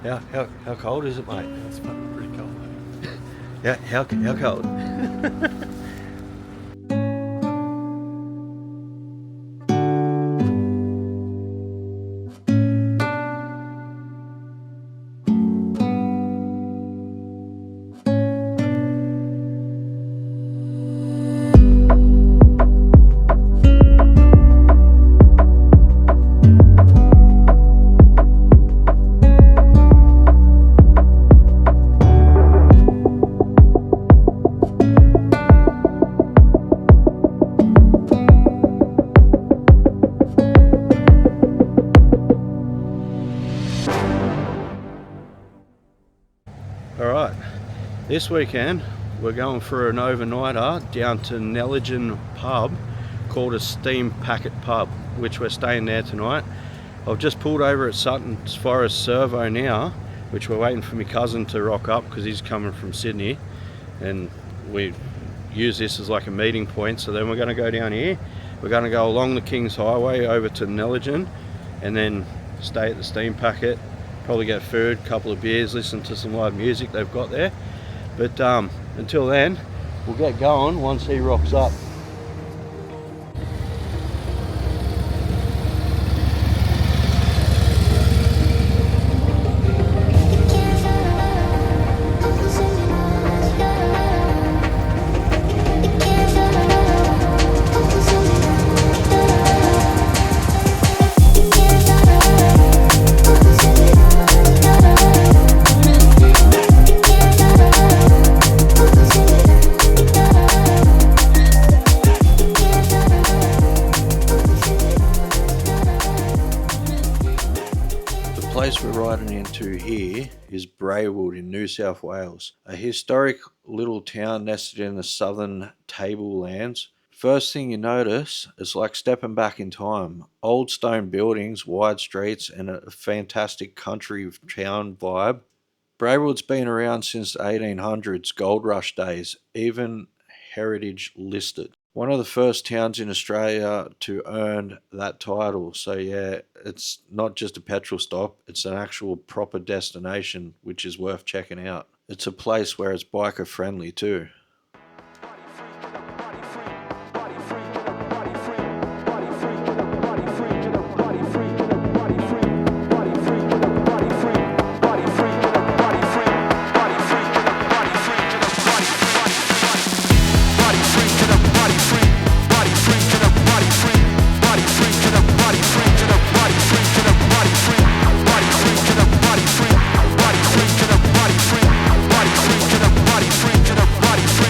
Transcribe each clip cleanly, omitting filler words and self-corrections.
How cold is it, mate? It's fucking pretty cold, mate. Yeah, how cold? Alright, this weekend we're going for an overnighter down to Nelligen pub called a Steampacket pub, which we're staying there tonight. I've just pulled over at Sutton's Forest Servo now, which we're waiting for my cousin to rock up because he's coming from Sydney, and we use this as like a meeting point. So then we're going to go down here, we're going to go along the King's Highway over to Nelligen and then stay at the Steampacket. Probably get food, couple of beers, listen to some live music they've got there. But until then, we'll get going once he rocks up. The place we're riding into here is Braewood in New South Wales, a historic little town nested in the southern tablelands. First thing you notice, it's like stepping back in time. Old stone buildings, wide streets, and a fantastic country town vibe. Braewood's been around since the 1800s, gold rush days, even heritage listed. One of the first towns in Australia to earn that title. So yeah, it's not just a petrol stop, it's an actual proper destination, which is worth checking out. It's a place where it's biker friendly too. Body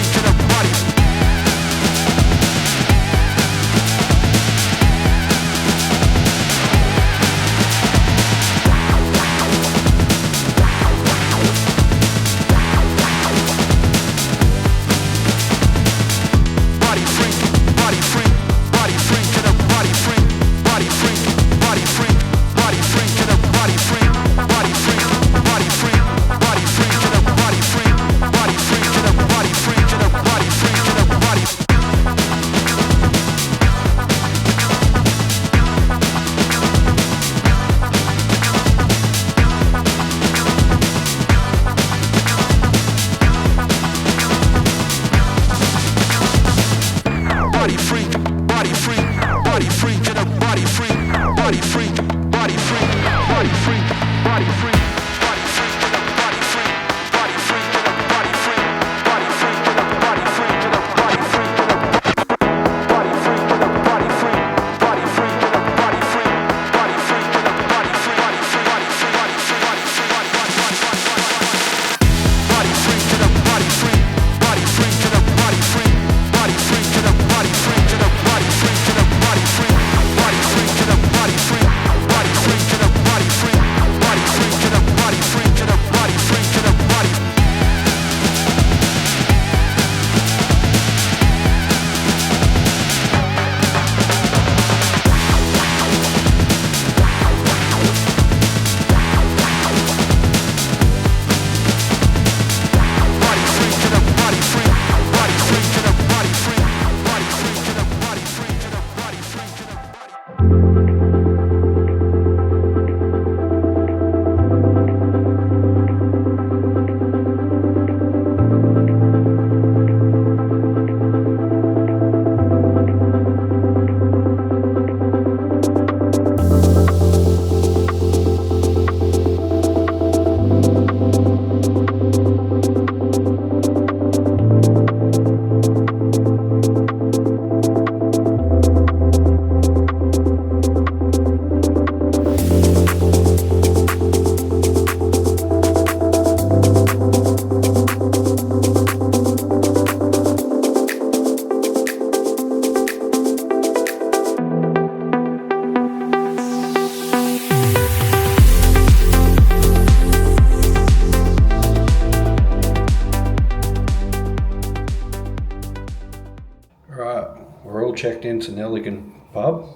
checked into Nelligan pub.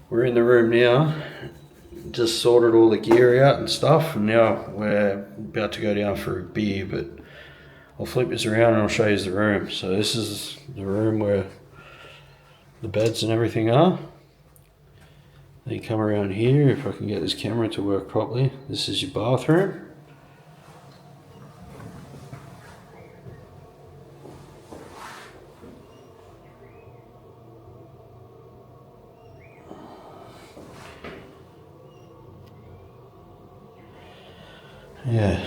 We're in the room now. Just sorted all the gear out and stuff, and now we're about to go down for a beer, but I'll flip this around and I'll show you the room. So this is the room where the beds and everything are. Then you come around here, if I can get this camera to work properly. This is your bathroom. Yeah.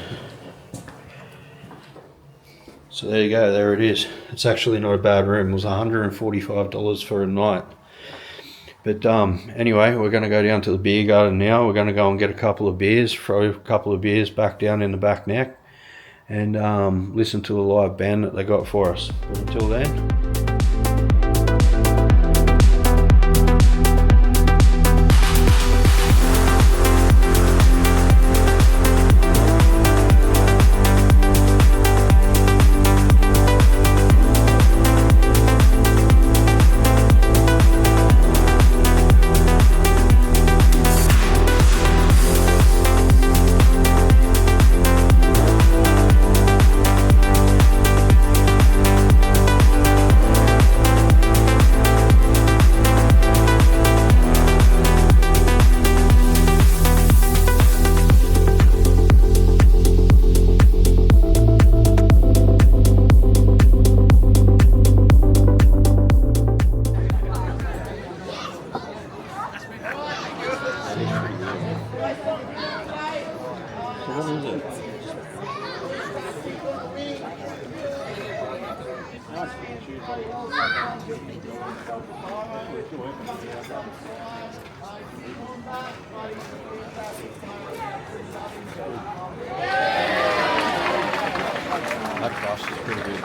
So there you go, there it is. It's actually not a bad room. It was $145 for a night. But anyway, we're going to go down to the beer garden now. We're going to go and get a couple of beers, throw a couple of beers back down in the back neck, and listen to the live band that they got for us. But until then... That crust is pretty good too,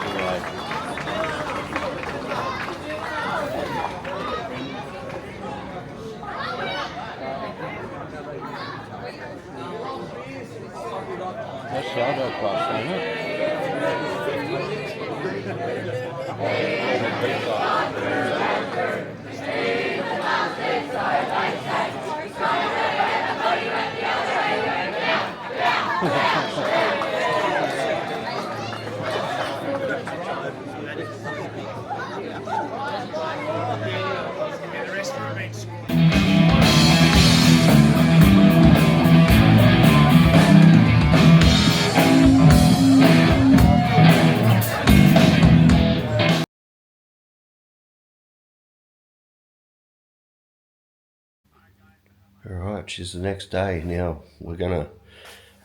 That's sourdough crust, isn't it? Alright, she's the next day. Now we're going to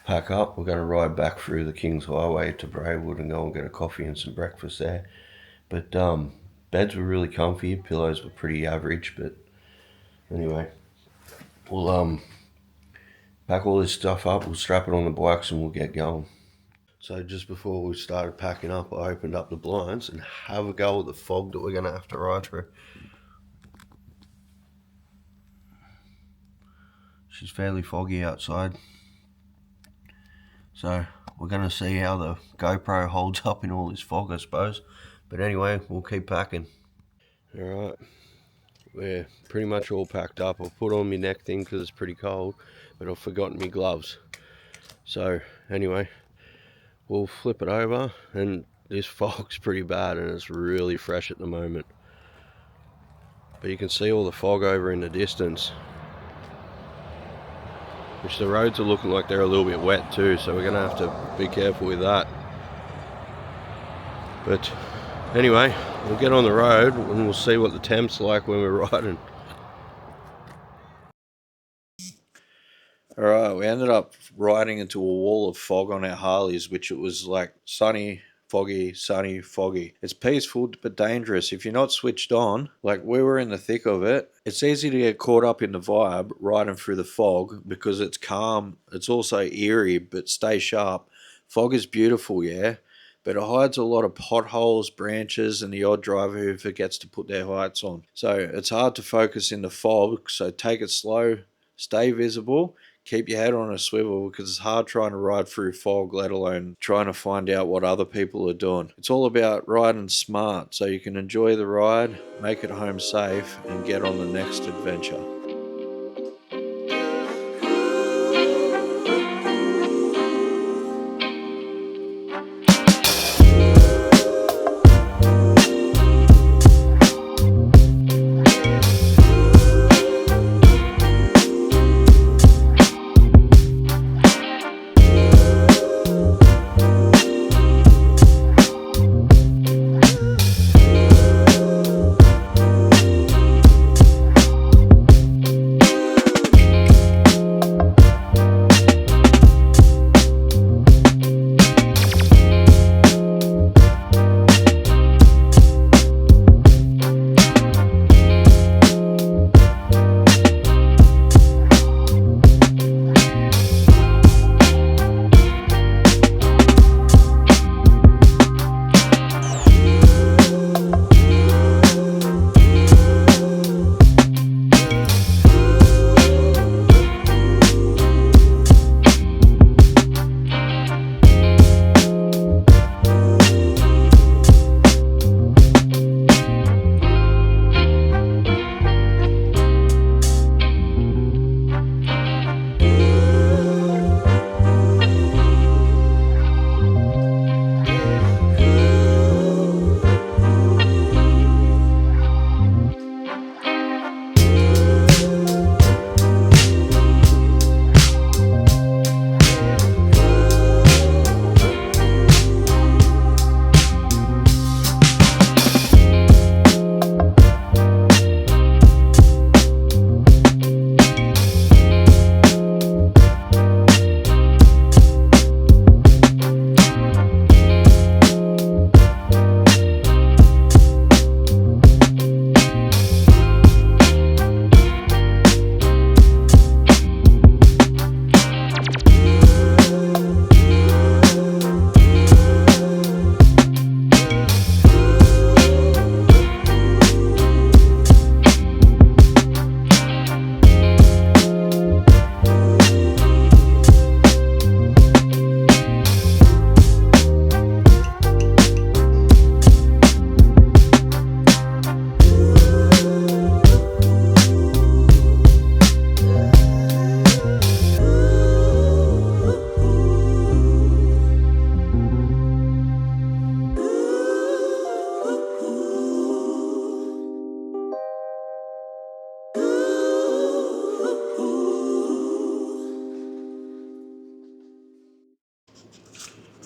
pack up. We're going to ride back through the King's Highway to Braewood and go and get a coffee and some breakfast there. But beds were really comfy, pillows were pretty average, but anyway, we'll pack all this stuff up, we'll strap it on the bikes and we'll get going. So just before we started packing up, I opened up the blinds and have a go at the fog that we're going to have to ride through. She's fairly foggy outside, so we're going to see how the GoPro holds up in all this fog, I suppose. But anyway, we'll keep packing. Alright, we're pretty much all packed up. I've put on my neck thing because it's pretty cold, but I've forgotten my gloves. So anyway, we'll flip it over, and this fog's pretty bad and it's really fresh at the moment. But you can see all the fog over in the distance, which the roads are looking like they're a little bit wet too, so we're going to have to be careful with that. But anyway, we'll get on the road and we'll see what the temp's like when we're riding. Alright, we ended up riding into a wall of fog on our Harleys, which it was like sunny, foggy, sunny, foggy. It's peaceful but dangerous if you're not switched on. Like, we were in the thick of it. It's easy to get caught up in the vibe riding through the fog because it's calm. It's also eerie, but stay sharp. Fog is beautiful, yeah, but it hides a lot of potholes, branches, and the odd driver who forgets to put their lights on. So it's hard to focus in the fog, so take it slow, stay visible, Keep your head on a swivel because it's hard trying to ride through fog, let alone trying to find out what other people are doing. It's all about riding smart so you can enjoy the ride, make it home safe, and get on the next adventure.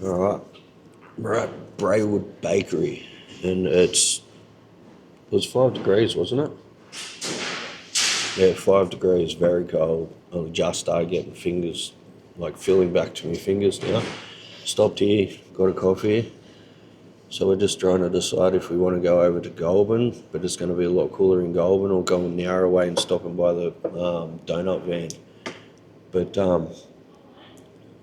Alright, we're at Braywood Bakery, and it was 5 degrees, wasn't it? Yeah, 5 degrees, very cold. I just started getting fingers, like feeling back to my fingers now. Stopped here, got a coffee. So we're just trying to decide if we want to go over to Goulburn, but it's going to be a lot cooler in Goulburn, or going the hour away and stopping by the donut van. But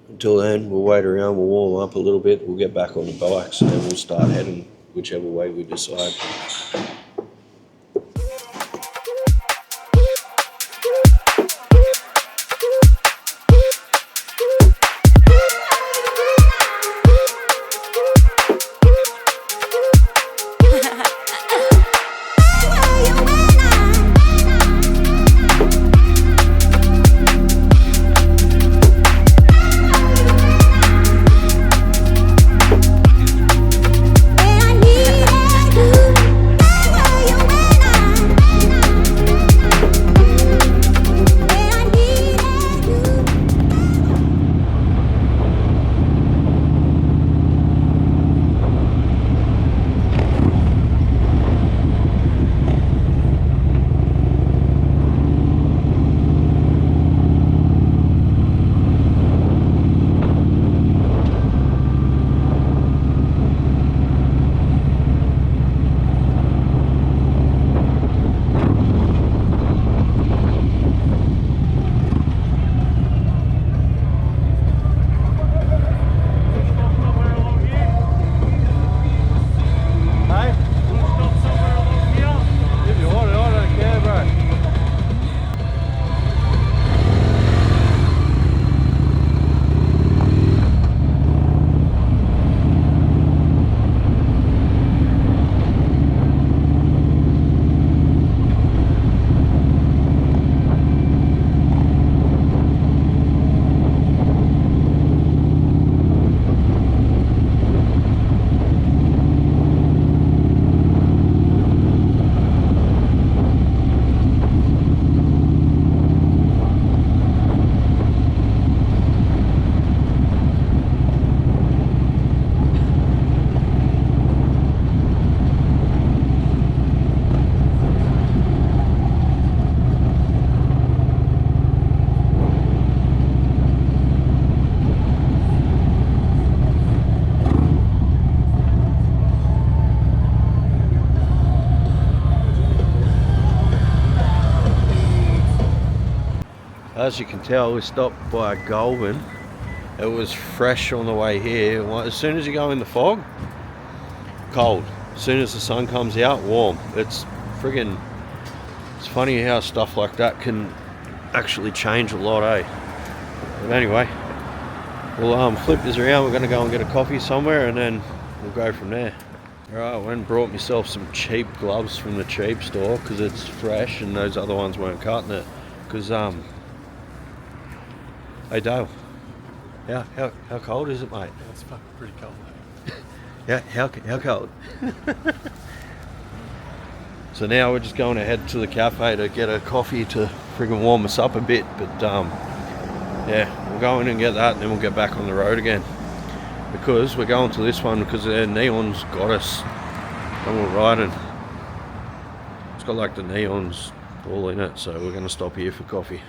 until then, we'll wait around, we'll warm up a little bit, we'll get back on the bikes, and then we'll start heading whichever way we decide. as you can tell, we stopped by Goulburn. It was fresh on the way here. As soon as you go in the fog, cold. As soon as the sun comes out, warm. It's friggin', it's funny how stuff like that can actually change a lot, eh? But anyway, we'll flip this around. We're gonna go and get a coffee somewhere and then we'll go from there. Alright, I went and brought myself some cheap gloves from the cheap store because it's fresh and those other ones weren't cutting it. Because, hey Dale, how cold is it, mate? Yeah, it's fucking pretty cold, mate. Yeah, how cold? So now we're just going to head to the cafe to get a coffee to friggin' warm us up a bit. But yeah, we'll go in and get that and then we'll get back on the road again. Because we're going to this one because their neon's got us. And we're riding. It's got like the neons all in it, so we're going to stop here for coffee.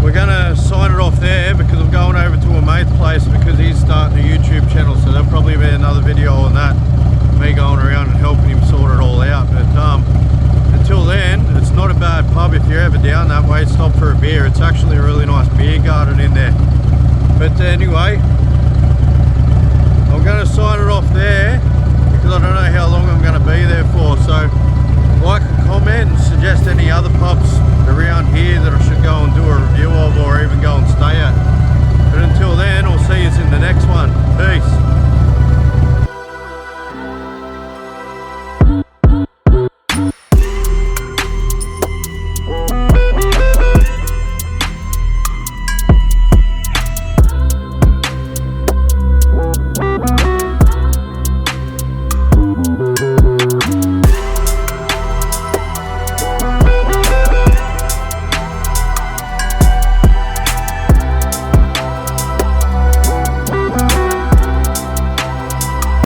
We're gonna sign it off there because I'm going over to a mate's place because he's starting a YouTube channel, so there'll probably be another video on that, me going around and helping him sort it all out. But until then, it's not a bad pub. If you're ever down that way, stop for a beer. It's actually a really nice beer garden in there. But anyway, I'm gonna sign it off there because I don't know how long I'm gonna be there for. So like and comment and suggest any other pubs around here that I should go and do a review of or even go and stay at. But until then, I'll see you in the next one. Peace.